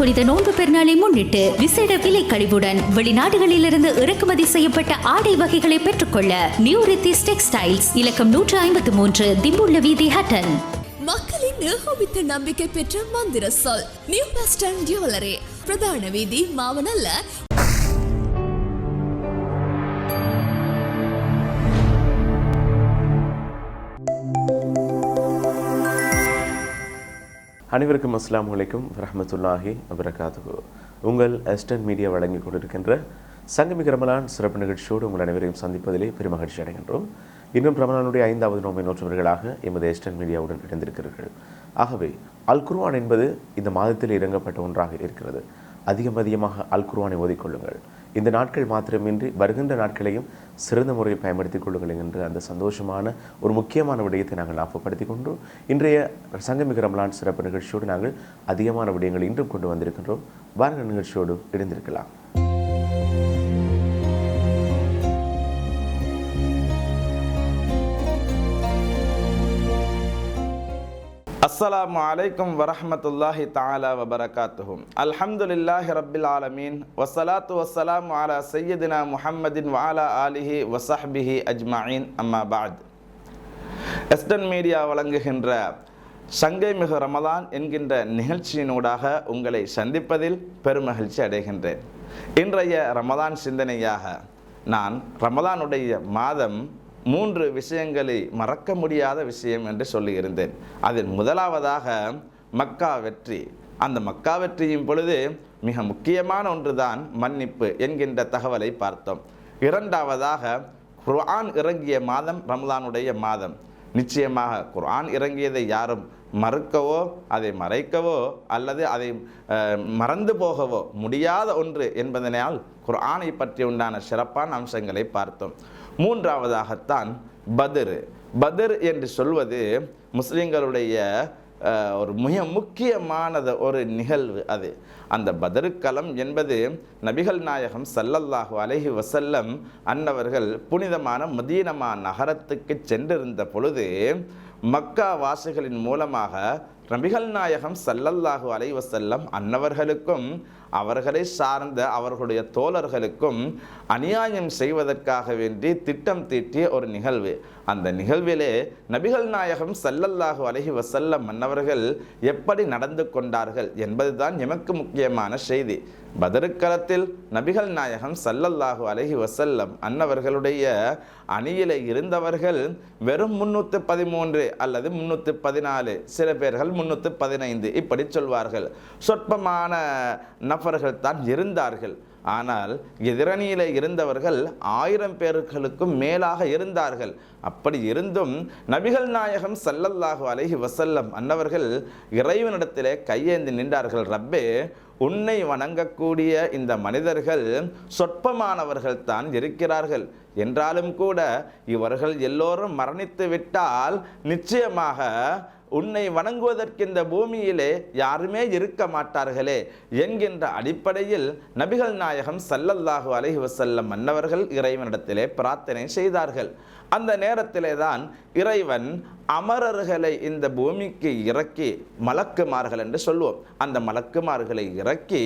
புனித நோன்பு பெருநாளை முன்னிட்டு விசேட விலை கழிவுடன் வெளிநாடுகளிலிருந்து இறக்குமதி செய்யப்பட்ட ஆடை வகைகளை பெற்றுக்கொள்ள நியூ ரித்திஸ் டெக்ஸ்டைல்ஸ் இலக்கம் 153 திம்புள்ள வீதி ஹட்டன். மக்களின் ஏகோபித்த நம்பிக்கை பெற்ற மந்திர சொல் நியூ வெஸ்டர்ன் ஜுவல்லரி, பிரதான வீதி, மாவனல்ல. அனைவருக்கும் அஸ்ஸலாமு அலைக்கும் வரஹ்மத்துல்லாஹி வபரகாத்துஹு. உங்கள் எஸ்டர்ன் மீடியா வழங்கி கொண்டிருக்கின்ற சங்கமிக ரமலான் சிறப்பு நிகழ்ச்சியோடு உங்கள் அனைவரையும் சந்திப்பதிலே பெருமகிழ்ச்சி அடைகின்றோம். இன்னும் ரமலானுடைய 5வது நோன்பை நோற்றவர்களாக எமது எஸ்டர்ன் மீடியாவுடன் இணைந்திருக்கிறீர்கள். ஆகவே அல் குர்ஆன் என்பது இந்த மாதத்தில் இறங்கப்பட்ட ஒன்றாக இருக்கிறது. அதிகமாக அல் குர்ஆனை ஓதிக்கொள்ளுங்கள். இந்த நாட்கள் மாத்திரமின்றி வருகின்ற நாட்களையும் சிறந்த முறையில் பயன்படுத்திக் கொள்ளுங்கள் என்ற அந்த சந்தோஷமான ஒரு முக்கியமான விடயத்தை நாங்கள் ஞாபகப்படுத்திக் கொண்டு இன்றைய சங்கமிக ரமலான் சிறப்பு நிகழ்ச்சியோடு நாங்கள் அதிகமான விடயங்களை இன்றும் கொண்டு வந்திருக்கின்றோம். வாருங்கள் நிகழ்ச்சியோடு இணைந்திருக்கலாம். அஸ்ஸலாமு அலைக்கும் வரஹ்மத்துல்லாஹி தஆலா வபரகாத்துஹு. அல்ஹம்துலில்லாஹி ரப்பில் ஆலமீன் வஸ்ஸலாத்து வஸ்ஸலாமு அலா சய்யிதினா முஹம்மதின் வ அலா ஆலிஹி வ ஸஹ்பிஹி அஜ்மஈன். அம்மா பஅத். எஸ்டர்ன் மீடியா வழங்குகின்ற சங்கைமிகு ரமலான் என்கின்ற நிகழ்ச்சியினூடாக உங்களை சந்திப்பதில் பெருமகிழ்ச்சி அடைகின்றேன். இன்றைய ரமலான் சிந்தனையாக நான் ரமலானுடைய மாதம் 3 விஷயங்களை மறக்க முடியாத விஷயம் என்று சொல்லியிருந்தேன். அதில் முதலாவதாக மக்கா வெற்றி. அந்த மக்கா வெற்றியின் பொழுது மிக முக்கியமான ஒன்றுதான் மன்னிப்பு என்கின்ற தகவலை பார்த்தோம். இரண்டாவதாக குர்ஆன் இறங்கிய மாதம் ரமலானுடைய மாதம். நிச்சயமாக குர்ஆன் இறங்கியதை யாரும் மறுக்கவோ அதை மறைக்கவோ அல்லது அதை மறந்து போகவோ முடியாத ஒன்று என்பதனால் குர்ஆனை பற்றி உண்டான சிறப்பான அம்சங்களை பார்த்தோம். மூன்றாவதாகத்தான் பத்ர் என்று சொல்வது முஸ்லிம்களுடைய ஒரு மிக முக்கியமானது ஒரு நிகழ்வு. அது அந்த பத்ருக்களம் என்பது நபிகள் நாயகம் ஸல்லல்லாஹு அலைஹி வஸல்லம் அன்னவர்கள் புனிதமான மதீனா நகரத்துக்கு சென்றிருந்த பொழுது மக்கா வாசிகளின் மூலமாக நபிகள் நாயகம் ஸல்லல்லாஹு அலைஹி வஸல்லம் அன்னவர்களுக்கும் அவர்களை சார்ந்த அவர்களுடைய தோழர்களுக்கும் அநியாயம் செய்வதற்காக வேண்டி திட்டம் தீட்டிய ஒரு நிகழ்வு. அந்த நிகழ்விலே நபிகள் நாயகம் ஸல்லல்லாஹு அலைஹி வஸல்லம் அன்னவர்கள் எப்படி நடந்து கொண்டார்கள் என்பதுதான் எமக்கு முக்கியமான செய்தி. பத்ருக்களத்தில் நபிகள் நாயகம் ஸல்லல்லாஹு அலைஹி வஸல்லம் அன்னவர்களுடைய அணியிலே இருந்தவர்கள் வெறும் 313 அல்லது 314, சில பேர்கள் 315 இப்படி சொல்வார்கள். சொற்பமான நபர்கள் தான் இருந்தார்கள். ஆனால் எதிரணியிலே இருந்தவர்கள் 1000 பேர்களுக்கும் மேலாக இருந்தார்கள். அப்படி இருந்தும் நபிகள் நாயகம் ஸல்லல்லாஹு அலைஹி வஸல்லம் அன்னவர்கள் இறைவனிடத்திலே கையேந்தி நின்றார்கள். ரப்பே, உன்னை வணங்கக்கூடிய இந்த மனிதர்கள் சொற்பமானவர்கள் தான் இருக்கிறார்கள். என்றாலும் கூட இவர்கள் எல்லோரும் மரணித்து விட்டால் நிச்சயமாக உன்னை வணங்குவதற்கு இந்த பூமியிலே யாருமே இருக்க மாட்டார்களே என்கின்ற அடிப்படையில் நபிகள் நாயகம் ஸல்லல்லாஹு அலைஹி வஸல்லம் அன்னவர்கள் இறைவனிடத்திலே பிரார்த்தனை செய்தார்கள். அந்த நேரத்திலே தான் இறைவன் அமரர்களை இந்த பூமிக்கு இறக்கி, மலக்குமார்கள் என்று சொல்லுவோம், அந்த மலக்குமார்களை இறக்கி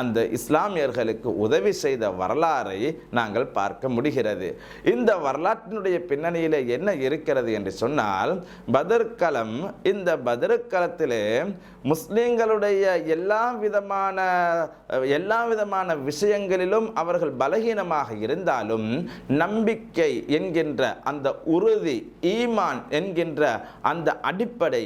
அந்த இஸ்லாமியர்களுக்கு உதவி செய்த வரலாறை நாங்கள் பார்க்க முடிகிறது. இந்த வரலாற்றினுடைய பின்னணியிலே என்ன இருக்கிறது என்று சொன்னால், பத்ருக்களம், இந்த பத்ருக்களத்திலே முஸ்லிம்களுடைய எல்லா விதமான விஷயங்களிலும் அவர்கள் பலகீனமாக இருந்தாலும் நம்பிக்கை என்கின்ற அந்த உறுதி, ஈமான் என்கின்ற அந்த அடிப்படை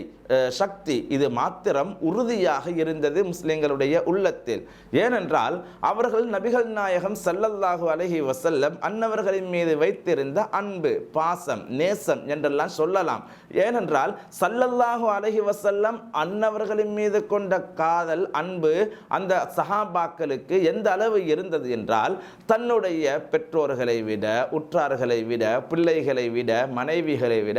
சக்தி இது மாத்திரம் உறுதியாக இருந்தது முஸ்லிம்களுடைய உள்ளத்தில். ஏனென்றால் அவர்கள் நபிகள் நாயகம் ஸல்லல்லாஹு அலைஹி வஸல்லம் அன்னவர்களின் மீது வைத்திருந்த அன்பு, பாசம், நேசம் என்றெல்லாம் சொல்லலாம். ஏனென்றால் ஸல்லல்லாஹு அலைஹி வஸல்லம் அன்னவர்களின் மீது கொண்ட காதல், அன்பு அந்த சஹாபாக்களுக்கு எந்த அளவு இருந்தது என்றால், தன்னுடைய பெற்றோர்களை விட, உற்றார்களை விட, பிள்ளைகளை விட, மனைவிகளை விட,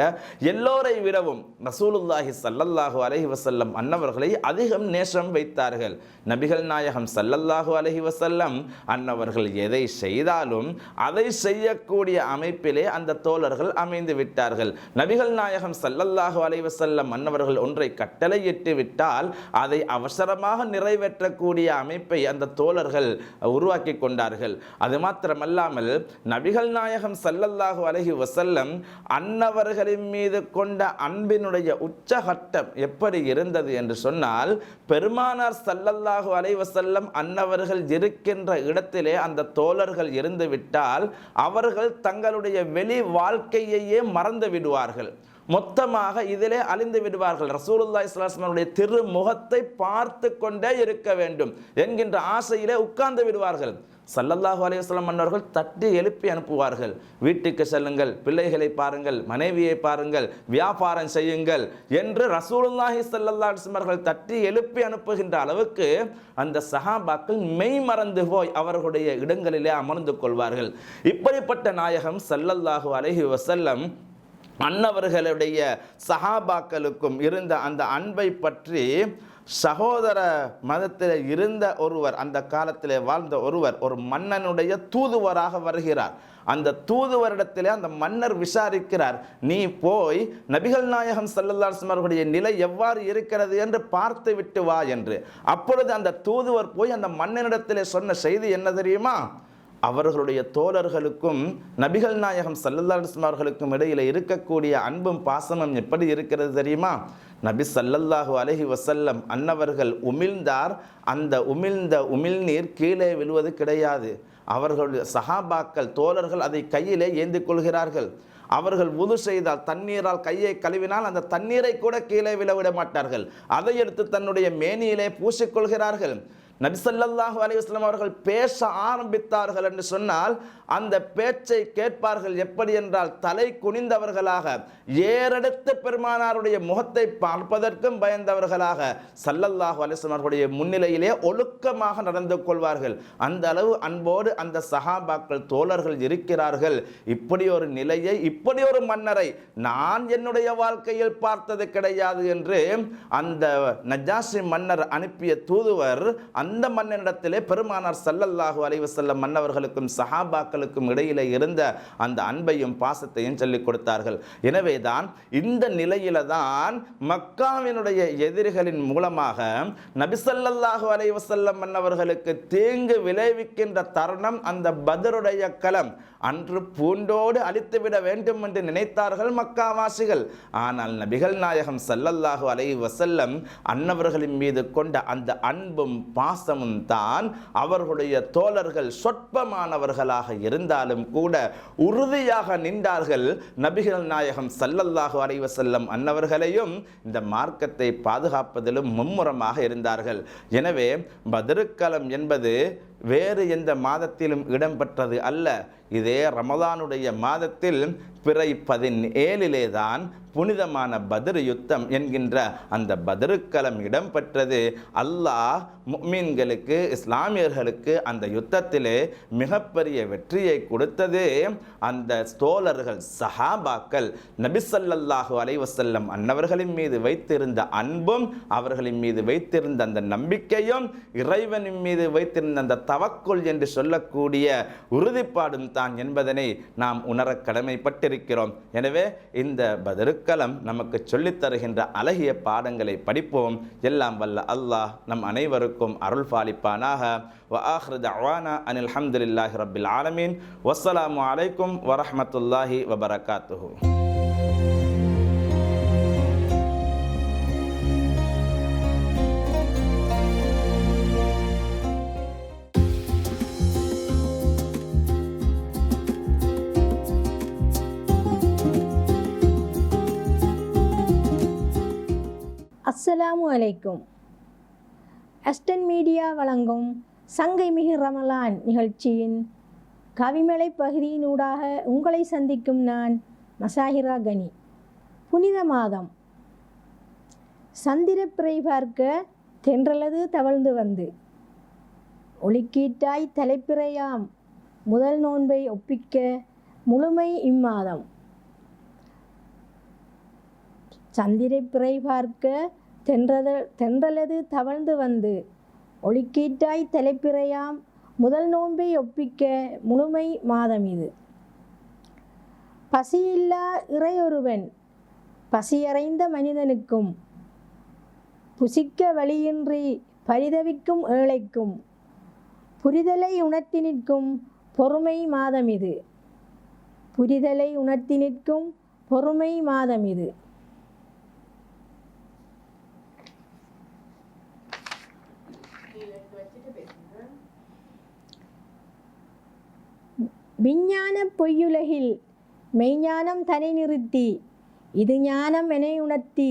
எல்லோரை விடவும் ரசூலுல்லாஹி ஸல்லல்லாஹு ஸல்லல்லாஹு அலைஹி வஸல்லம் அன்னவர்களை அதிகம் நேசம் வைத்தார்கள். நபிகள் நாயகம் ஸல்லல்லாஹு அலைஹி வஸல்லம் அன்னவர்கள் எதை செய்தாலும் அதை செய்யக்கூடிய அமைப்பிலே அந்த தோழர்கள் அமைந்து விட்டார்கள். நபிகள் நாயகம் ஸல்லல்லாஹு அலைஹி வஸல்லம் அன்னவர்கள் ஒன்றை கட்டளையிட்டு விட்டால் அதை அவசரமாக நிறைவேற்றக்கூடிய அமைப்பை அந்த தோழர்கள் உருவாக்கி கொண்டார்கள். அது மாத்திரமல்லாமல் நபிகள் நாயகம் ஸல்லல்லாஹு அலைஹி வஸல்லம் அன்னவர்களின் மீது கொண்ட அன்பினுடைய உச்சகட்டம் எப்படி இருந்தது என்று சொன்னால், பெருமானார் ஸல்லல்லாஹு அலைஹி வஸல்லம் அன்னவர்கள் இருக்கின்ற இடத்திலே அந்த தோழர்கள் இருந்து விட்டால் அவர்கள் தங்களுடைய வெளி வாழ்க்கையையே மறந்து விடுவார்கள். மொத்தமாக இதிலே அழிந்து விடுவார்கள். ரசூலுல்லாஹி ஸல்லல்லாஹு அலைஹி வஸல்லம் திருமுகத்தை பார்த்து கொண்டே இருக்க வேண்டும் என்கின்ற ஆசையிலே உட்கார்ந்து விடுவார்கள். ஸல்லல்லாஹு அலைஹி வஸல்லம் அன்னவர்கள் தட்டி எழுப்பி அனுப்புவார்கள். வீட்டுக்கு செல்லுங்கள், பிள்ளைகளை பாருங்கள், மனைவியை பாருங்கள், வியாபாரம் செய்யுங்கள் என்று ரசூலுல்லாஹி ஸல்லல்லாஹு அலைஹி வஸல்லம் அவர்கள் தட்டி எழுப்பி அனுப்புகின்ற அளவுக்கு அந்த சஹாபாக்கள் மெய் மறந்து போய் அவர்களுடைய இடங்களிலே அமர்ந்து கொள்வார்கள். இப்படிப்பட்ட நாயகம் ஸல்லல்லாஹு அலைஹி வஸல்லம் அன்னவர்களுடைய சஹாபாக்களுக்கும் இருந்த அந்த அன்பை பற்றி சகோதர மதத்தில் இருந்த ஒருவர், அந்த காலத்திலே வாழ்ந்த ஒருவர், ஒரு மன்னனுடைய தூதுவராக வருகிறார். அந்த தூதுவரிடத்திலே அந்த மன்னர் விசாரிக்கிறார், நீ போய் நபிகள் நாயகம் ஸல்லல்லாஹு அலைஹி வஸல்லம் அவர்களுடைய நிலை எவ்வாறு இருக்கிறது என்று பார்த்து விட்டு வா என்று. அப்பொழுது அந்த தூதுவர் போய் அந்த மன்னனிடத்திலே சொன்ன செய்தி என்ன தெரியுமா? அவர்களுடைய தோழர்களுக்கும் நபிகள் நாயகம் ஸல்லல்லாஹு அலைஹி வஸல்லம் அவர்களுக்கும் இடையில இருக்கக்கூடிய அன்பும் பாசமும் எப்படி இருக்கிறது தெரியுமா? நபி ஸல்லல்லாஹு அலைஹி வஸல்லம் அன்னவர்கள் உமிழ்ந்தார், அந்த உமிழ்நீர் கீழே விழுவது கிடையாது. அவர்களுடைய சஹாபாக்கள் தோழர்கள் அதை கையிலே ஏந்தி கொள்கிறார்கள். அவர்கள் வுது செய்தால், தண்ணீரால் கையை கழுவினால் அந்த தண்ணீரை கூட கீழே விழவிட மாட்டார்கள். அதை எடுத்து தன்னுடைய மேனியிலே பூசிக்கொள்கிறார்கள். நபி ஸல்லல்லாஹு அலைஹி வஸல்லம் அவர்கள் பேச ஆரம்பித்தார்கள் என்று சொன்னால் அந்த பேச்சை கேட்பார்கள். எப்படி என்றால் தலை குனிந்தவர்களாக, ஏறெடுத்து பெருமானாருடைய முகத்தை பார்ப்பதற்கும் பயந்தவர்களாக ஸல்லல்லாஹு அலைஹி வஸல்லம் அவர்களுடைய முன்னிலையிலே ஒழுக்கமாக நடந்து கொள்வார்கள். அந்த அளவு அன்போடு அந்த சஹாபாக்கள் தோழர்கள் இருக்கிறார்கள். இப்படி ஒரு நிலையை, இப்படி ஒரு மன்னரை நான் என்னுடைய வாழ்க்கையில் பார்த்தது கிடையாது என்று அந்த நஜாஷி மன்னர் அனுப்பிய தூதுவர் அந்த மன்னனிடத்திலே பெருமானார் ஸல்லல்லாஹு அலைஹி வஸல்லம் மன்னவர்களுக்கும் சஹாபாக்களுக்கும் இடையிலே இருந்த அந்த அன்பையும் பாசத்தையும் சொல்லிக் கொடுத்தார்கள். எனவேதான் இந்த நிலையில தான் மக்காவினுடைய எதிரிகளின் மூலமாக நபி ஸல்லல்லாஹு அலைஹி வஸல்லம் மன்னவர்களுக்கு தீங்கு விளைவிக்கின்ற தருணம் அந்த பத்ருடைய களம். அன்று பூண்டோடு அழித்துவிட வேண்டும் என்று நினைத்தார்கள் மக்காவாசிகள். ஆனால் நபிகள் நாயகம் ஸல்லல்லாஹு அலைஹி வஸல்லம் அன்னவர்களின் மீது கொண்ட அந்த அன்பும் பாசமும் தான் அவர்களுடைய தோழர்கள் சொற்பமானவர்களாக இருந்தாலும் கூட உறுதியாக நின்றார்கள். நபிகள் நாயகம் ஸல்லல்லாஹு அலைஹி வஸல்லம் அன்னவர்களையும் இந்த மார்க்கத்தை பாதுகாப்பதிலும் மும்முரமாக இருந்தார்கள். எனவே பத்ருக்களம் என்பது வேறு எந்த மாதத்திலும் இடம்பெற்றது அல்ல. இதே ரமலானுடைய மாதத்தில் பிறை 17 தான் புனிதமான பத்ர் யுத்தம் என்கின்ற அந்த பத்ருக்களம் இடம்பெற்றது. அல்லாஹ் முஃமின்களுக்கு, இஸ்லாமியர்களுக்கு அந்த யுத்தத்திலே மிகப்பெரிய வெற்றியை கொடுத்தது அந்த தோழர்கள் சஹாபாக்கள் நபி ஸல்லல்லாஹு அலைஹி வஸல்லம் அன்னவர்களின் மீது வைத்திருந்த அன்பும், அவர்களின் மீது வைத்திருந்த அந்த நம்பிக்கையும், இறைவனின் மீது வைத்திருந்த அந்த தவக்குல் என்று சொல்லக்கூடிய உறுதிப்பாடும் தான் என்பதனை நாம் உணர கடமைப்பட்டிருக்கிறோம். எனவே இந்த பத்ருக்களம் நமக்கு சொல்லித் தருகின்ற அழகிய பாடங்களை படிப்போம். எல்லாம் வல்ல அல்லாஹ் நம் அனைவருக்கும் அருள் பாலிப்பானாக. வ ஆஹிரு தஅவானா அனில் ஹம்துலில்லாஹி ரப்பில் ஆலமீன். வஸ்ஸலாமு அலைக்கும் வரஹ்மத்துல்லாஹி வபரகாத்துஹு. அஸ்ஸலாமு அலைக்கும். அஸ்டன் மீடியா வழங்கும் சங்கைமிகு ரமலான் நிகழ்ச்சியின் கவிமலை பகுதியினூடாக உங்களை சந்திக்கும் நான் மசாஹிரா கனி. புனித மாதம். சந்திரப்பிறை பார்க்க தென்றலது தவழ்ந்து வந்து ஒளிக்கீட்டாய் தலைப்பிறையாம் முதல் நோன்பை ஒப்பிக்க முழுமை இம்மாதம். சந்திரை பிறை பார்க்க தென்றலது தவழ்ந்து வந்து ஒளிக்கீட்டாய் தலைப்பிறையாம் முதல் நோன்பை ஒப்பிக்க முழுமை மாதம் இது. பசியில்லா இறையொருவன் பசியறைந்த மனிதனுக்கும் புசிக்க வழியின்றி பரிதவிக்கும் ஏழைக்கும் புரிதலை உணர்த்தி நிற்கும் பொறுமை மாதம் இது. புரிதலை உணர்த்தி நிற்கும் பொறுமை மாதம் இது. விஞ்ஞான பொய்யுலகில் மெய்ஞானம் தனை நிறுத்தி இது ஞானம் என உணர்த்தி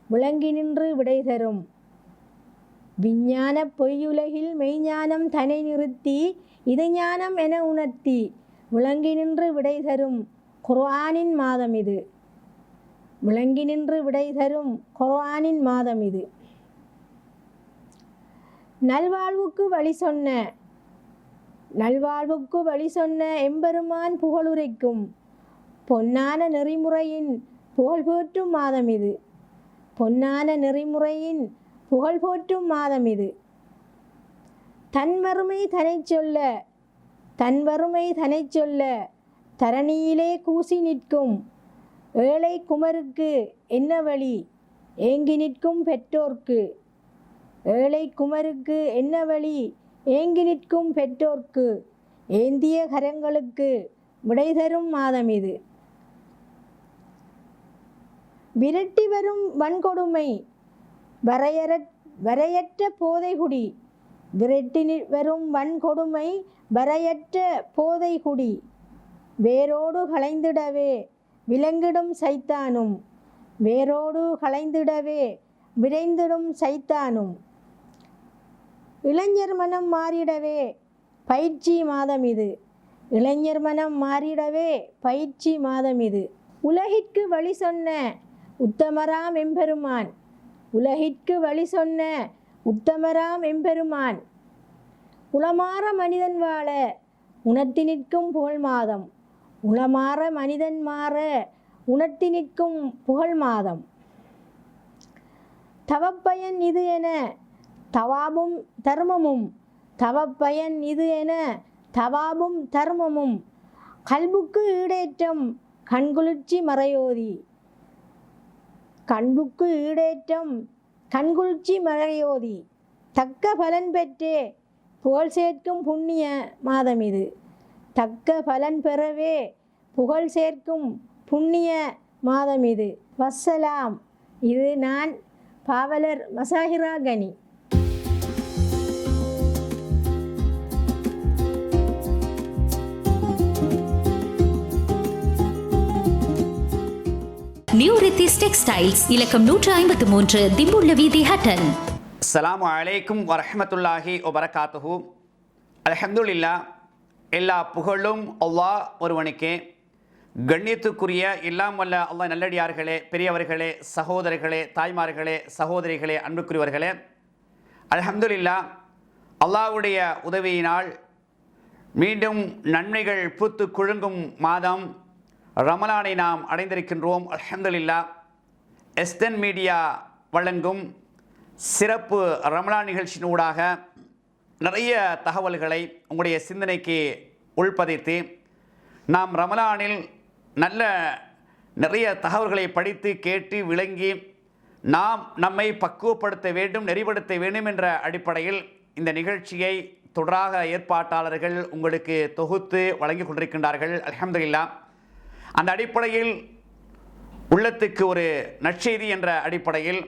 விளங்கி நின்று விடை தரும். விஞ்ஞான பொய்யுலகில் மெய்ஞானம் தனை நிறுத்தி இது ஞானம் என உணர்த்தி விளங்கி நின்று விடை தரும் குர்ஆனின் மாதம் இது. விளங்கி நின்று விடை தரும் குர்ஆனின் மாதம் இது. நல்வாழ்வுக்கு வழி சொன்ன எம்பெருமான் புகழுரைக்கும் பொன்னான நெறிமுறையின் புகழ் போற்றும் மாதம் இது. பொன்னான நெறிமுறையின் புகழ் போற்றும் மாதம் இது. தன்வறுமை தனை சொல்ல தரணியிலே கூசி நிற்கும் ஏழை குமருக்கு என்ன வழி ஏங்கி நிற்கும் பெற்றோர்க்கு. ஏழை குமருக்கு என்ன வழி ஏங்கி நிற்கும் பெற்றோர்க்கு ஏந்திய கரங்களுக்கு விடை தரும் மாதம் இது. விரட்டி வரும் வன்கொடுமை வரையற்ற போதைகுடி. விரட்டி வரும் வன்கொடுமை வரையற்ற போதைகுடி வேரோடு களைந்திடவே விலங்கிடும் சைத்தானும். வேரோடு களைந்திடவே விரைந்திடும் சைத்தானும். இளைஞர் மனம் மாறிடவே பயிற்சி மாதம் இது. இளைஞர் மனம் மாறிடவே பயிற்சி மாதம் இது. உலகிற்கு வழி சொன்ன உத்தமராம் எம்பெருமான். உலகிற்கு வழி சொன்ன உத்தமராம் எம்பெருமான். உளமாற மனிதன் வாழ உணர்த்தி நிற்கும் புகழ் மாதம். உளமாற மனிதன் மாற உணர்த்தி நிற்கும் புகழ் மாதம். தவப்பயன் இது என தவாபும் தர்மமும். தவப்பயன் இது என தவாபும் தர்மமும். கல்புக்கு ஈடேற்றம் கண்குளிர்ச்சி மறையோதி. கண்புக்கு ஈடேற்றம் கண்குளிர்ச்சி மறையோதி தக்க பலன் பெற்றே புகழ் சேர்க்கும் புண்ணிய மாதம் இது. தக்க பலன் பெறவே புகழ் சேர்க்கும் புண்ணிய மாதம் இது. வஸ்ஸலாம். இது நான் பாவலர் மசாஹிரா கனி. நியூ ரித்திஸ் டெக்ஸ்டைல்ஸ் இலக்கம் 153 திம்புள்ள வீதி ஹட்டன். அஸ்ஸலாமு அலைக்கும் வரஹ்மத்துல்லாஹி வபரகாத்துஹு. அல்ஹம்துலில்லாஹ். எல்லா புகழும் அல்லாஹ் ஒருவனுக்கே. கண்ணியத்துக்குரிய எல்லாம் வல்ல அல்லாஹ் நல்லடியார்களே, பெரியவர்களே, சகோதரர்களே, தாய்மார்களே, சகோதரிகளே, அன்புக்குரியவர்களே, அல்ஹம்துலில்லாஹ். அல்லாஹ்வுடைய உதவியினால் மீண்டும் நன்மைகள் பூத்து குலுங்கும் மாதம் ரமலானை நாம் அடைந்திருக்கின்றோம். அல்ஹம்துலில்லாஹ். எஸ்டன் மீடியா வழங்கும் சிறப்பு ரமலான் நிகழ்ச்சியினூடாக நிறைய தகவல்களை உங்களுடைய சிந்தனைக்கு உள்பதித்து நாம் ரமலானில் நிறைய தகவல்களை படித்து கேட்டு விளங்கி நாம் நம்மை பக்குவப்படுத்த வேண்டும், நெறிப்படுத்த வேண்டும் என்ற அடிப்படையில் இந்த நிகழ்ச்சியை தொடராக ஏற்பாட்டாளர்கள் உங்களுக்கு தொகுத்து வழங்கி கொண்டிருக்கின்றார்கள். அல்ஹம்துலில்லாஹ். அந்த அடிப்படையில் உள்ளத்துக்கு ஒரு நற்செய்தி என்ற அடிப்படையில்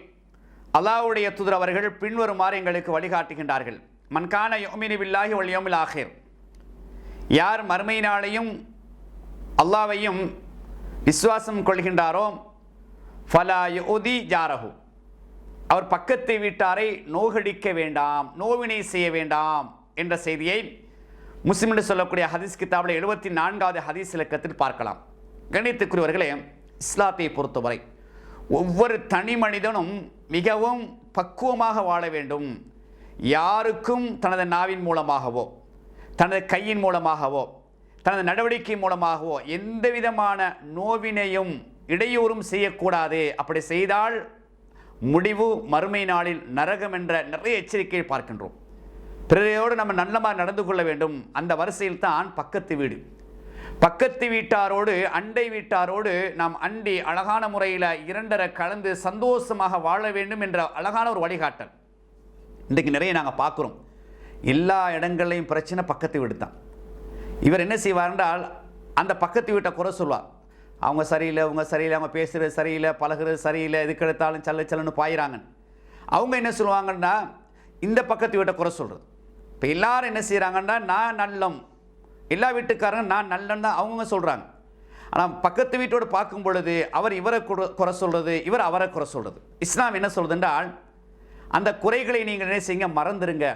அல்லாஹ்வுடைய தூதர் அவர்கள் பின்வருமாறு எங்களுக்கு வழிகாட்டுகின்றார்கள். மன்கான யுமினு பில்லாஹி வல் யௌமில் ஆகிர். யார் மறுமை நாளையும் அல்லாஹ்வையும் விசுவாசம் கொள்கின்றாரோ ஃபலா யுதி ஜாரஹு. அவர் பக்கத்து வீட்டாரை நோகடிக்க வேண்டாம், நோவினை செய்ய வேண்டாம் என்ற செய்தியை முஸ்லிம் என்று சொல்லக்கூடிய ஹதீஸ் கிதாபில் 74வது ஹதீஸ் இலக்கத்தில் பார்க்கலாம். கணித்துக்குரியவர்களே, இஸ்லாத்தை பொறுத்தவரை ஒவ்வொரு தனி மனிதனும் மிகவும் பக்குவமாக வாழ வேண்டும். யாருக்கும் தனது நாவின் மூலமாகவோ, தனது கையின் மூலமாகவோ, தனது நடவடிக்கை மூலமாகவோ எந்த விதமான நோவினையும் இடையூறும் செய்யக்கூடாது. அப்படி செய்தால் முடிவு மறுமை நாளில் நரகம் என்ற நிறைய எச்சரிக்கையை பார்க்கின்றோம். பிறரையோடு நம்ம நல்லமாக நடந்து கொள்ள வேண்டும். அந்த வரிசையில் தான் பக்கத்து வீடு. பக்கத்து வீட்டாரோடு அண்டை வீட்டாரோடு நாம் அண்டி அழகான முறையில் இரண்டரை கலந்து சந்தோஷமாக வாழ வேண்டும் என்ற அழகான ஒரு வழிகாட்டல் இன்றைக்கு நிறைய நாங்கள் பார்க்குறோம். எல்லா இடங்கள்லையும் பிரச்சனை பக்கத்து வீடு தான். இவர் என்ன செய்வார் என்றால் அந்த பக்கத்து வீட்டை குறை சொல்வார். அவங்க சரியில்லை, அவங்க சரியில்லை, அவங்க பேசுகிறது சரியில்லை, பழகிறது சரியில்லை, எதுக்கு எடுத்தாலும் சல்லுன்னு பாயிறாங்க. அவங்க என்ன சொல்லுவாங்கன்னா இந்த பக்கத்து வீட்டை குறை சொல்கிறது. இப்போ எல்லாரும் என்ன செய்கிறாங்கன்னா நான் நல்லம், எல்லா வீட்டுக்காரங்க நான் நல்லன்னு தான் அவங்க சொல்கிறாங்க. ஆனால் பக்கத்து வீட்டோடு பார்க்கும் பொழுது அவர் இவரை குறை சொல்கிறது, இவர் அவரை குறை சொல்கிறது. இஸ்லாம் என்ன சொல்கிறதுன்றால் அந்த குறைகளை நீங்கள் என்ன செய்யுங்க, மறந்துடுங்க.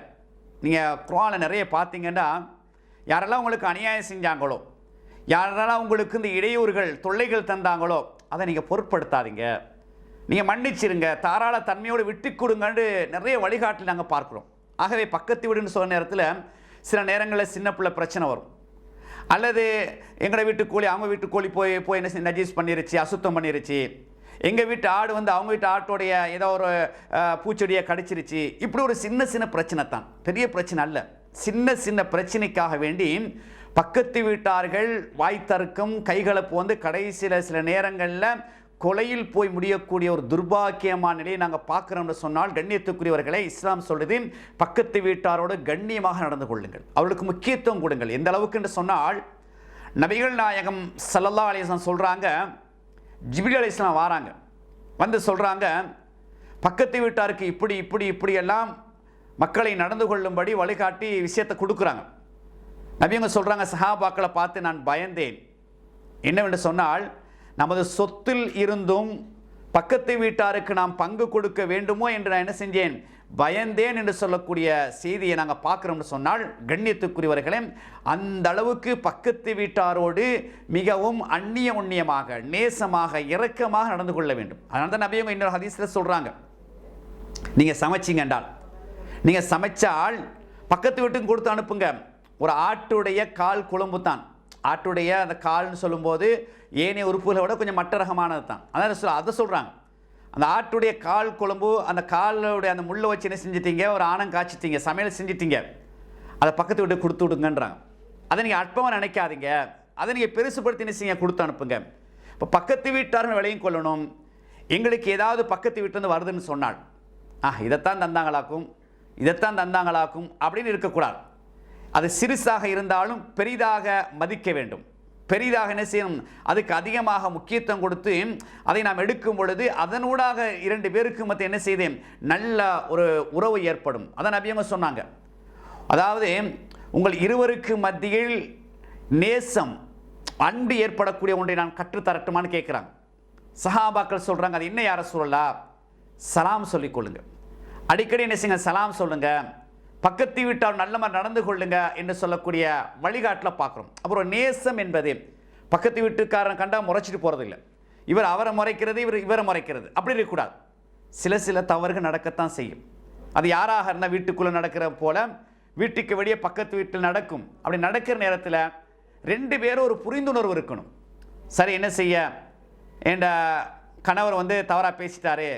நீங்கள் குர்ஆனில் நிறைய பார்த்தீங்கன்னா யாரெல்லாம் உங்களுக்கு அநியாயம் செஞ்சாங்களோ, யாரெல்லாம் உங்களுக்கு இந்த இடையூறுகள் தொல்லைகள் தந்தாங்களோ அதை நீங்கள் பொருட்படுத்தாதீங்க, நீங்கள் மன்னிச்சிருங்க, தாராள தன்மையோடு விட்டு கொடுங்கன்னு நிறைய வழிகாட்டில் நாங்கள் பார்க்குறோம். ஆகவே பக்கத்து வீடுன்னு சொன்ன நேரத்தில் சில நேரங்களில் சின்ன பிள்ளை பிரச்சனை வரும், அல்லது எங்களை வீட்டு கோழி அவங்க வீட்டு கோழி போய் என்ன நஜீஸ் பண்ணிருச்சு, அசுத்தம் பண்ணிருச்சு, எங்கள் வீட்டு ஆடு வந்து அவங்க வீட்டு ஆட்டோடைய ஏதோ ஒரு பூச்செடியை கடிச்சிருச்சு. இப்படி ஒரு சின்ன சின்ன பிரச்சனை தான், பெரிய பிரச்சனை அல்ல. சின்ன சின்ன பிரச்சனைக்காக வேண்டி பக்கத்து வீட்டார்கள் வாய்த்தர்க்கம் கைகலப்பு வந்து கடைசியில் சில நேரங்களில் கொலையில் போய் முடியக்கூடிய ஒரு துர்பாக்கியமான நிலையை நாங்கள் பார்க்குறோம்னு சொன்னால், கண்ணியத்துக்குரியவர்களை இஸ்லாம் சொல்லுது பக்கத்து வீட்டாரோடு கண்ணியமாக நடந்து கொள்ளுங்கள், அவர்களுக்கு முக்கியத்துவம் கொடுங்கள். எந்த அளவுக்கு என்று சொன்னால் நபிகள் நாயகம் ஸல்லல்லாஹு அலைஹி வஸல்லம் சொல்கிறாங்க, ஜிப்ரீல் அலைஹிஸ்ஸலாம் வராங்க, வந்து சொல்கிறாங்க பக்கத்து வீட்டாருக்கு இப்படியெல்லாம் மக்களை நடந்து கொள்ளும்படி வழிகாட்டி விஷயத்தை கொடுக்குறாங்க. நபியங்க சொல்கிறாங்க சஹாபாக்களை பார்த்து நான் பயந்தேன். என்னவென்று சொன்னால் நமது சொத்தில் இருந்தும் பக்கத்து வீட்டாருக்கு நாம் பங்கு கொடுக்க வேண்டுமோ என்று நான் என்ன செஞ்சேன், பயந்தேன் என்று சொல்லக்கூடிய செய்தியை நாங்கள் பார்க்குறோம்னு சொன்னால், கண்ணியத்துக்குரியவர்களே அந்த அளவுக்கு பக்கத்து வீட்டாரோடு மிகவும் உண்ணியமாக நேசமாக இரக்கமாக நடந்து கொள்ள வேண்டும். அதனால தான் நபியவங்க இன்னொரு ஹதீஸில் சொல்கிறாங்க, நீங்கள் சமைச்சிங்க என்றால், நீங்கள் சமைச்சால் பக்கத்து வீட்டுக்கு கொடுத்து அனுப்புங்க. ஒரு ஆட்டுடைய கால் குழம்பு தான், ஆட்டுடைய அந்த கால்னு சொல்லும்போது ஏனைய உறுப்புகளை விட கொஞ்சம் மட்ட ரகமானது தான். அதை சொல்கிறாங்க. அந்த ஆட்டுடைய கால் குழம்பு, அந்த காலுடைய அந்த முள்ளை வச்சு என்ன செஞ்சிட்டீங்க, ஒரு ஆணம் காய்ச்சிட்டீங்க, சமையல் செஞ்சிட்டீங்க, அதை பக்கத்து வீட்டு கொடுத்து விடுங்கன்றாங்க. அதை நீங்கள் அற்பமாக நினைக்காதீங்க, அதை நீங்கள் பெருசுப்படுத்தி என்ன செய்ய கொடுத்து அனுப்புங்க. இப்போ பக்கத்து வீட்டார்கள் விலையும் கொள்ளணும். எங்களுக்கு ஏதாவது பக்கத்து வீட்டிலேருந்து வருதுன்னு சொன்னால் இதைத்தான் தந்தாங்களாக்கும் அப்படின்னு இருக்கக்கூடாது. அது சிறுசாக இருந்தாலும் பெரிதாக மதிக்க வேண்டும், பெரிதாக என்ன செய்யணும், அதுக்கு அதிகமாக முக்கியத்துவம் கொடுத்து அதை நாம் எடுக்கும் பொழுது அதனூடாக இரண்டு பேருக்கு மத்திய என்ன செய்தேன், நல்ல ஒரு உறவு ஏற்படும். அதான் நபியவங்க சொன்னாங்க. அதாவது உங்கள் இருவருக்கு மத்தியில் நேசம் அன்பு ஏற்படக்கூடிய ஒன்றை நான் கற்றுத்தரட்டுமான்னு கேட்குறாங்க. சஹாபாக்கள் சொல்கிறாங்க, அது என்ன யார சொல்லலாம், சலாம் சொல்லிக்கொள்ளுங்க, அடிக்கடி என்ன செய்யுங்க, சலாம் சொல்லுங்க, பக்கத்து வீட்டார் நல்ல மாதிரி நடந்து கொள்ளுங்க என்று சொல்லக்கூடிய வழிகாட்டில் பார்க்குறோம். அப்புறம் நேசம் என்பது பக்கத்து வீட்டுக்காரன் கண்டா முறைச்சிட்டு போகிறதில்லை, இவர் அவரை முறைக்கிறது, இவரை முறைக்கிறது, அப்படி இருக்கக்கூடாது. சில தவறுகள் நடக்கத்தான் செய்யும். அது யாராக இருந்தால் வீட்டுக்குள்ளே நடக்கிற போல வீட்டுக்கு வெளியே பக்கத்து வீட்டில் நடக்கும். அப்படி நடக்கிற நேரத்தில் ரெண்டு பேரும் ஒரு புரிந்துணர்வு இருக்கணும். சரி, என்ன செய்ய, என் கணவர் வந்து தவறாக பேசிட்டாரு,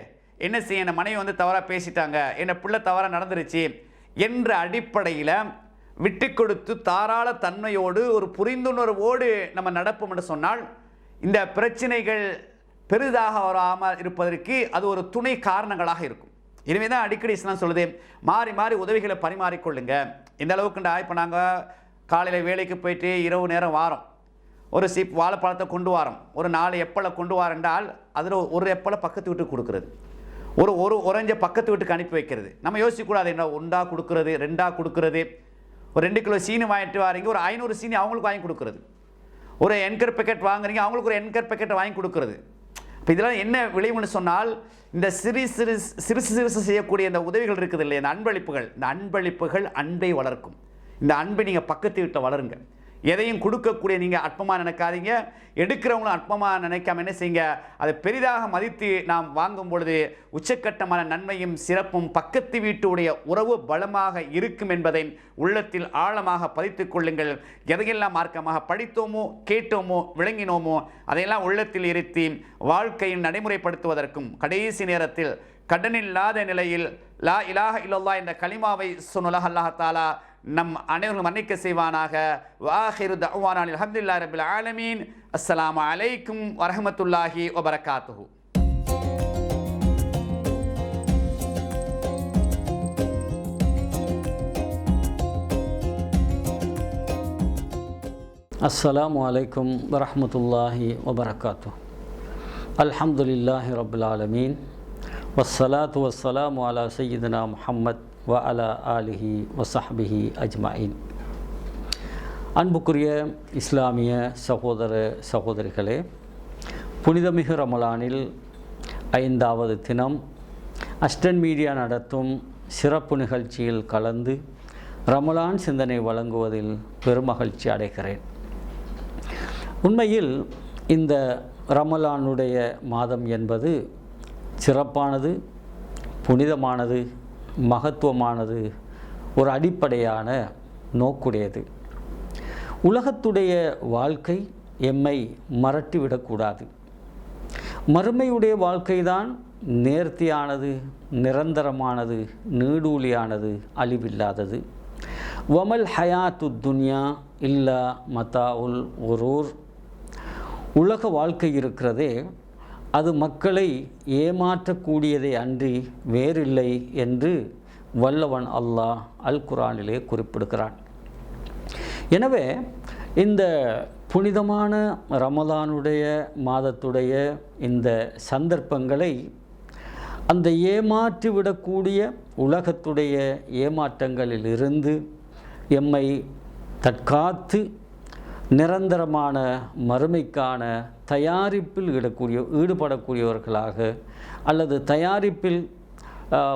என்ன செய்ய, என் மனைவி வந்து தவறாக பேசிட்டாங்க, என் பிள்ளை தவறாக நடந்துருச்சு என்ற அடிப்படையில் விட்டு கொடுத்து தாராள தன்மையோடு ஒரு புரிந்துணர்வோடு நம்ம நடப்போம் என்று சொன்னால் இந்த பிரச்சனைகள் பெரிதாக வராமல் இருப்பதற்கு அது ஒரு துணை காரணங்களாக இருக்கும். எனவே தான் அடிக்கடி இஸ்லாம் சொல்லுது, மாறி மாறி உதவிகளை பரிமாறிக்கொள்ளுங்க. இந்த அளவுக்குண்டா இப்போ நாங்கள் காலையில் வேலைக்கு போயிட்டு இரவு நேரம் வாரோம், ஒரு சீப் வாழைப்பழத்தை கொண்டு வரோம், ஒரு 4 எப்பலை கொண்டு வரேன்றால் அதில் ஒரு எப்பலை பக்கத்து வீட்டுக்கு கொடுக்குறது, ஒரு ஒரஞ்ச பக்கத்து வீட்டுக்கு அனுப்பி வைக்கிறது. நம்ம யோசிக்கக்கூடாது, என்ன 1 கொடுக்குறது, 2 கொடுக்குறது, ஒரு 2 கிலோ சீனி வாங்கிட்டு வாரீங்க, ஒரு 500 சீனி அவங்களுக்கு வாங்கி கொடுக்குறது, ஒரு என்கர் பேக்கெட் வாங்குறீங்க, அவங்களுக்கு ஒரு என்கர் பேக்கெட்டை வாங்கி கொடுக்குறது. இப்போ இதெல்லாம் என்ன விளைவுன்னு சொன்னால், இந்த சிறுசு செய்யக்கூடிய இந்த உதவிகள் இருக்குது இல்லையா, இந்த அன்பளிப்புகள் அன்பை வளர்க்கும். இந்த அன்பை நீங்கள் பக்கத்து வீட்டை வளருங்க. எதையும் கொடுக்கக்கூடிய நீங்கள் அற்பமாக நினைக்காதீங்க. எடுக்கிறவங்களும் அற்பமாக நினைக்காம என்ன செய்யுங்க, அதை பெரிதாக மதித்து நாம் வாங்கும் பொழுது உச்சக்கட்டமான நன்மையும் சிறப்பும் பக்கத்து வீட்டுடைய உறவு பலமாக இருக்கும் என்பதை உள்ளத்தில் ஆழமாக பதித்துக் கொள்ளுங்கள். எதையெல்லாம் மார்க்கமாக படித்தோமோ கேட்டோமோ விளங்கினோமோ அதையெல்லாம் உள்ளத்தில் இருத்தி வாழ்க்கையில் நடைமுறைப்படுத்துவதற்கும் கடைசி நேரத்தில் கடனில்லாத நிலையில் லா இலாஹ இல்லல்லாஹ் என்ற கலிமாவை சொன்னலாக அல்லாஹ் தஆலா நம் அனைவரும் மன்னிக்க செய்வானாக. வாஹிரு தஅவானா அல்ஹம்துலில்லாஹி ரப்பில் ஆலமீன். அஸ்ஸலாமு அலைக்கும் வரஹ்மத்துல்லாஹி வபரகாத்துஹு. அஸ்ஸலாமு அலைக்கும் வரஹ்மத்துல்லாஹி வபரகாத்துஹு. அல்ஹம்துலில்லாஹி ரப்பில் ஆலமீன். வஸ்ஸலாத்து வஸ்ஸலாமு அலா சய்யிதினா முஹம்மத் வ அலா ஆலிஹி வஸஹ்பிஹி அஜ்மஈன். அன்புக்குரிய இஸ்லாமிய சகோதர சகோதரிகளே, புனிதமிகு ரமலானில் 5வது தினம் அஸ்டன் மீடியா நடத்தும் சிறப்பு நிகழ்ச்சியில் கலந்து ரமலான் சிந்தனை வழங்குவதில் பெருமகிழ்ச்சி அடைகிறேன். உண்மையில் இந்த ரமலானுடைய மாதம் என்பது சிறப்பானது, புனிதமானது, மகத்துவமானது, ஒரு அடிப்படையான நோக்குடையது. உலகத்துடைய வாழ்க்கை எம்மை மறட்டிவிடக்கூடாது. மறுமையுடைய வாழ்க்கைதான் நேர்த்தியானது, நிரந்தரமானது, நீடூழியானது, அழிவில்லாதது. வமல் ஹயாத்து துன்யா இல்லா மதா உல் குரூர். உலக வாழ்க்கை இருக்கிறதே அது மக்களை ஏமாற்றக்கூடியதை அன்றி வேறில்லை என்று வல்லவன் அல்லாஹ் அல் குர்ஆனிலே குறிப்பிடுகிறான். எனவே இந்த புனிதமான ரமலானுடைய மாதத்துடைய இந்த சந்தர்ப்பங்களை அந்த ஏமாற்றிவிடக்கூடிய உலகத்துடைய ஏமாற்றங்களிலிருந்து எம்மை தற்காத்து நிரந்தரமான மறுமைக்கான தயாரிப்பில் ஈடுபடக்கூடியவர்களாக அல்லது தயாரிப்பில்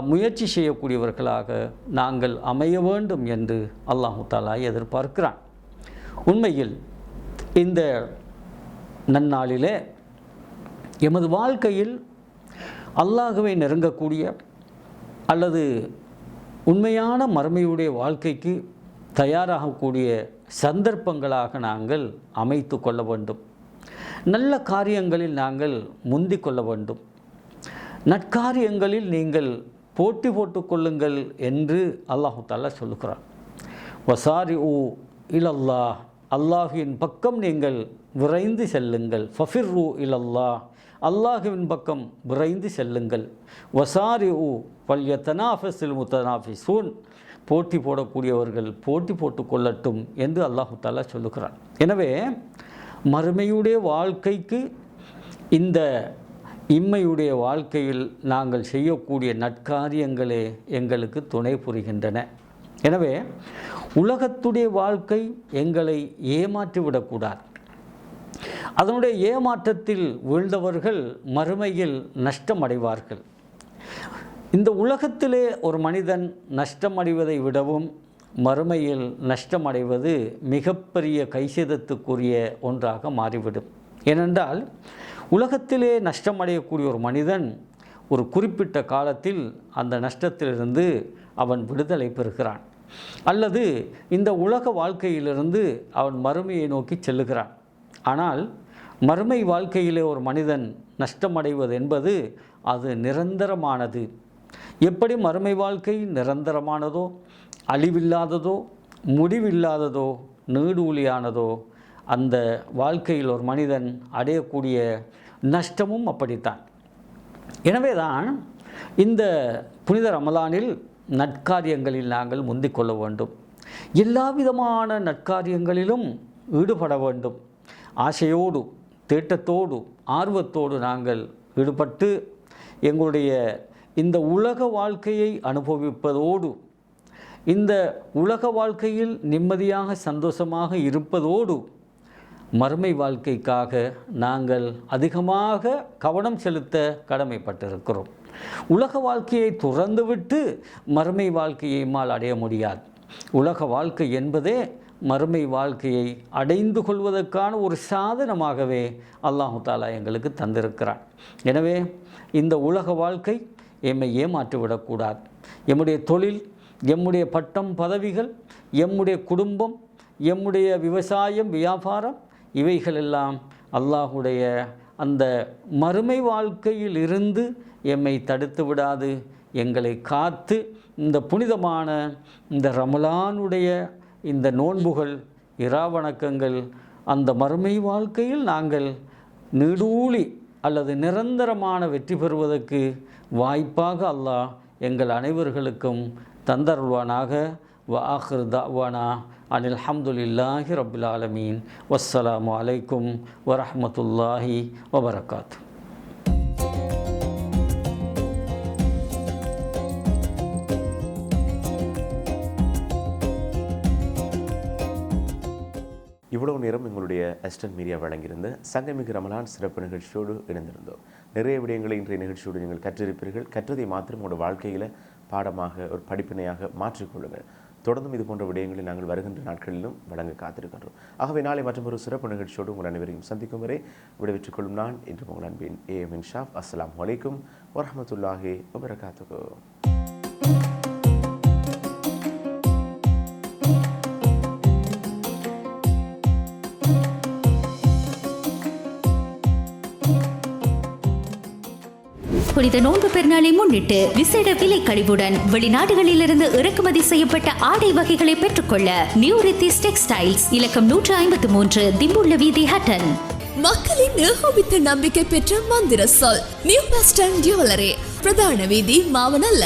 முயற்சி செய்யக்கூடியவர்களாக நாங்கள் அமைய வேண்டும் என்று அல்லாஹு தஆலா எதிர்பார்க்கிறான். உண்மையில் இந்த நன்னாளிலே எமது வாழ்க்கையில் அல்லாஹ்வை நெருங்கக்கூடிய அல்லது உண்மையான மறுமையுடைய வாழ்க்கைக்கு தயாராகக்கூடிய சந்தர்ப்பங்களாக நாங்கள் அமைத்து கொள்ள வேண்டும். நல்ல காரியங்களில் நாங்கள் முந்திக் கொள்ள வேண்டும். நற்காரியங்களில் நீங்கள் போட்டி போட்டுக்கொள்ளுங்கள் என்று அல்லாஹு தஆலா சொல்லுகிறான். வசாரி ஊ இலல்லாஹ், அல்லாஹுவின் பக்கம் நீங்கள் விரைந்து செல்லுங்கள். ஃபஃபிர்ரு இலல்லாஹ், அல்லாஹுவின் பக்கம் விரைந்து செல்லுங்கள். வசாரி ஊ வல்யதனாஃபஸில் முத்தனாஃபிஸூன், போட்டி போடக்கூடியவர்கள் போட்டி போட்டு கொள்ளட்டும் என்று அல்லாஹு தஆலா சொல்லுகிறான். எனவே மறுமையுடைய வாழ்க்கைக்கு இந்த இம்மையுடைய வாழ்க்கையில் நாங்கள் செய்யக்கூடிய நற்காரியங்களே எங்களுக்கு துணை புரிகின்றன. எனவே உலகத்துடைய வாழ்க்கை எங்களை ஏமாற்றிவிடக்கூடாது. அதனுடைய ஏமாற்றத்தில் வீழ்ந்தவர்கள் மறுமையில் நஷ்டமடைவார்கள். இந்த உலகத்திலே ஒரு மனிதன் நஷ்டமடைவதை விடவும் மறுமையில் நஷ்டமடைவது மிகப்பெரிய கைசேதத்துக்குரிய ஒன்றாக மாறிவிடும். ஏனென்றால் உலகத்திலே நஷ்டமடையக்கூடிய ஒரு மனிதன் ஒரு குறிப்பிட்ட காலத்தில் அந்த நஷ்டத்திலிருந்து அவன் விடுதலை பெறுகிறான், அல்லது இந்த உலக வாழ்க்கையிலிருந்து அவன் மறுமையை நோக்கி செல்லுகிறான். ஆனால் மறுமை வாழ்க்கையிலே ஒரு மனிதன் நஷ்டமடைவது என்பது அது நிரந்தரமானது. எப்படி மறுமை வாழ்க்கை நிரந்தரமானதோ, அழிவில்லாததோ, முடிவில்லாததோ, நீடூழியானதோ, அந்த வாழ்க்கையில் ஒரு மனிதன் அடையக்கூடிய நஷ்டமும் அப்படித்தான். எனவே தான் இந்த புனித ரமலானில் நற்காரியங்களில் நாங்கள் முந்திக் கொள்ள வேண்டும். எல்லா விதமான நற்காரியங்களிலும் ஈடுபட வேண்டும். ஆசையோடு, தேட்டத்தோடு, ஆர்வத்தோடு நாங்கள் ஈடுபட்டு எங்களுடைய இந்த உலக வாழ்க்கையை அனுபவிப்பதோடு, இந்த உலக வாழ்க்கையில் நிம்மதியாக சந்தோஷமாக இருப்பதோடு, மறுமை வாழ்க்கைக்காக நாங்கள் அதிகமாக கவனம் செலுத்த கடமைப்பட்டிருக்கிறோம். உலக வாழ்க்கையை துறந்துவிட்டு மறுமை வாழ்க்கையை அடைய முடியாது. உலக வாழ்க்கை என்பதே மறுமை வாழ்க்கையை அடைந்து கொள்வதற்கான ஒரு சாதனமாகவே அல்லாஹு தாலா எங்களுக்கு தந்திருக்கிறான். எனவே இந்த உலக வாழ்க்கை எம்மை ஏமாற்றிவிடக்கூடாது. எம்முடைய தொழில், எம்முடைய பட்டம் பதவிகள், எம்முடைய குடும்பம், எம்முடைய விவசாயம், வியாபாரம், இவைகளெல்லாம் அல்லாஹுடைய அந்த மறுமை வாழ்க்கையில் இருந்து எம்மை தடுத்து விடாது. எங்களை காத்து இந்த புனிதமான இந்த ரமலானுடைய இந்த நோன்புகள், இராவணக்கங்கள், அந்த மறுமை வாழ்க்கையில் நாங்கள் நீடூழி அல்லது நிரந்தரமான வெற்றி பெறுவதற்கு வாய்ப்பாக அல்லாஹ் எங்கள் அனைவர்களுக்கும் தந்தருள்வானாக. வஆகிர் தஅவானா அனில் ஹம்துலில்லாஹி ரப்பில் ஆலமீன். வஸ்ஸலாமு அலைக்கும் வரஹ்மத்துல்லாஹி வபரகாத்துஹு. இவ்வளவு நேரம் எங்களுடைய எஸ்டன் மீடியா வழங்கியிருந்த சங்கமிகு ரமலான் சிறப்பு நிகழ்ச்சியோடு இணைந்திருந்தோம். நிறைய விடயங்களை இன்றைய நிகழ்ச்சியோடு நீங்கள் கற்றிருப்பீர்கள். கற்றதை மாத்திரம் உங்களோட வாழ்க்கையில் பாடமாக, ஒரு படிப்பினையாக மாற்றிக்கொள்ளுங்கள். தொடர்ந்தும் இது போன்ற விடயங்களை நாங்கள் வருகின்ற நாட்களிலும் வழங்க காத்திருக்கின்றோம். ஆகவே நாளை மற்றும் ஒரு சிறப்பு நிகழ்ச்சியோடு உங்கள் அனைவரையும் சந்திக்கும் வரை விடைபெற்றுக் கொள்ளும் நான் இன்று உங்கள் அன்பின் AM இன்ஷாப். அஸ்ஸலாமு அலைக்கும் வரஹ்மத்துல்லாஹி வபரகாத்துஹு. புனித நோன்பு பெருநாளை முன்னிட்டு விசேட விலை கழிவுடன் வெளிநாடுகளிலிருந்து இறக்குமதி செய்யப்பட்ட ஆடை வகைகளை பெற்றுக்கொள்ள நியூ ரித்திஸ் டெக்ஸ்டைல்ஸ், இலக்கம் 153, திம்புள்ள வீதி, ஹட்டன். மக்களின் ஏகோபித்த நம்பிக்கை பெற்ற மந்திர சொல் நியூ பஸ் ஸ்டாண்ட் ஜுவல்லரி, பிரதான வீதி, மாவனல்ல,